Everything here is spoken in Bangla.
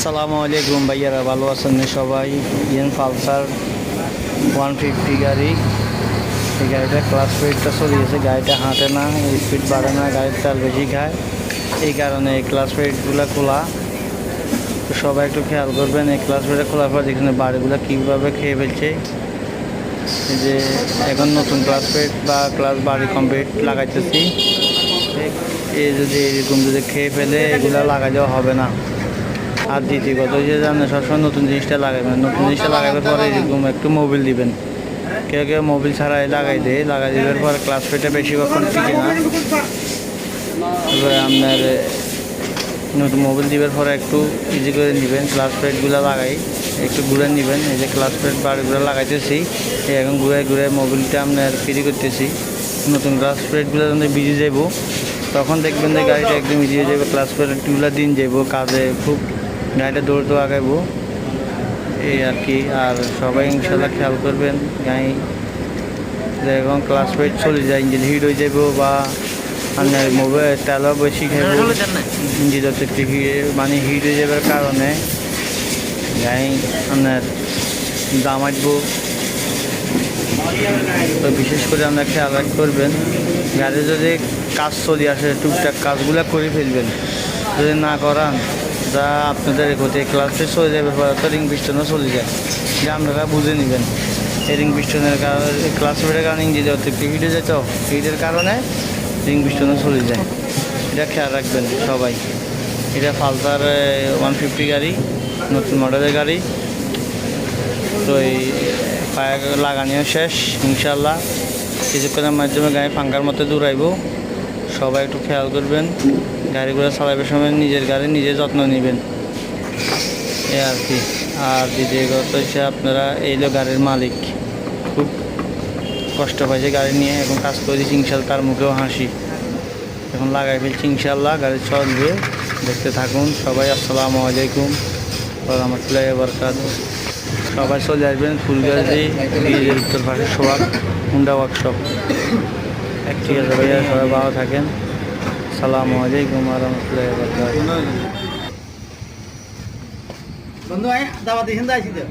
আসসালামু আলাইকুম ভাইয়ারা, ভালো আছেন সবাই? পালসার 150 গাড়ি। এই গাড়িটা ক্লাস স্পিডটা চলে গেছে, গাড়িটা হাঁটে না, স্পিড বাড়ে না, গাড়ির তেল বেশি খায়। এই কারণে এই ক্লাস প্লেটগুলো খোলা। তো সবাই একটু খেয়াল করবেন, এই ক্লাস প্লেটটা খোলার পর দেখুন বাড়িগুলো কীভাবে খেয়ে ফেলছে। এই যে এখন নতুন ক্লাস প্লেট বা ক্লাস বাড়ি কমপ্লিট লাগাইতেছি, এই যদি এরকম যদি খেয়ে ফেলে এগুলো লাগাই দেওয়া হবে না। আর দ্বিতীয়ত যে জানেন সবসময় নতুন জিনিসটা লাগাবেন, নতুন জিনিসটা লাগাবার পরে এরকম একটু মোবিল দিবেন। কেউ কেউ মোবিল ছাড়াই লাগাই দেওয়ার পর ক্লাস প্লেটটা বেশিক্ষণ টিকে না। এবার আপনার নতুন মোবিল দিবার পরে একটু ইজি করে নেবেন, ক্লাস প্লেটগুলো লাগাই একটু ঘুরে নেবেন। এই যে ক্লাস প্লেট বাড়িগুলো লাগাইতেছি, এখন ঘুরে ঘুরে মোবিলটা আপনার ফ্রি করতেছি। নতুন ক্লাস প্লেটগুলো যখন ভিজে যাব তখন দেখবেন যে গাড়িটা একদম ইজি হয়ে যাবে, ক্লাস প্লেটগুলো দিন যাব কাজে, খুব গাড়িটা দৌড়তে আগাইবো এই আর কি। আর সবাই ইনশাল্লাহ খেয়াল করবেন, গাড়ি যখন ক্লাস প্লেট চলে যায় ইঞ্জিন হিট হয়ে যাব বা আপনার মোবাইল তেলও বেশি খাইব, ইঞ্জিন একটু মানে হিট হয়ে যাবার কারণে গাড়ি আপনার দাম আসবো। তো বিশেষ করে আমরা খেয়াল করবেন, গাড়ি যদি কাজ চলে আসে টুকটাক কাজগুলো করে ফেলবেন, যদি না করান যা আপনাদের ক্ষতি। ক্লাসে চলে যাবে পরে তো রিং পিস্টনও চলে যায়, যে আপনারা বুঝে নেবেন। এই রিং পিস্টনের কারণে ক্লাস প্লেটের কারণে ইঞ্জিন অতিরিক্ত হিট হয়ে যেত, হিটের কারণে রিং পিস্টনও চলে যায়। এটা খেয়াল রাখবেন সবাই। এটা পালসার 150 গাড়ি, নতুন মডেলের গাড়ি। তো এই পায়ে লাগানিও শেষ ইনশাল্লাহ, কিছুক্ষণের মাধ্যমে গাড়ি ফাঙ্কার মতো দৌড়াইব। সবাই একটু খেয়াল করবেন, গাড়িগুলো চালাবার সময় নিজের গাড়ি নিজে যত্ন নেবেন এ আর কি। আর দ্বিতীয় কথা হচ্ছে আপনারা এইলো গাড়ির মালিক খুব কষ্ট পাইছে গাড়ি নিয়ে, এখন কাজ করে দিচ্ছি ইনশাল্লাহ, তার মুখেও হাসি। এখন লাগাই ফেলছি ইনশাল্লাহ, গাড়ি চলবে, দেখতে থাকুন সবাই। আসসালামু আলাইকুম ওয়া রাহমাতুল্লাহি ওয়া বারাকাতুহু। সবাই চলে আসবেন ফুলগাজী ব্রিজের উত্তর পাশে সোহাগ হুন্ডা ওয়ার্কশপ। ঠিক আছে ভাইয়া, সবাই ভালো থাকেন। আসসালামু আলাইকুম ওয়া রাহমাতুল্লাহি ওয়া বারাকাতুহু। বন্ধু আয় দাওয়াত দিছেন যাইছি তো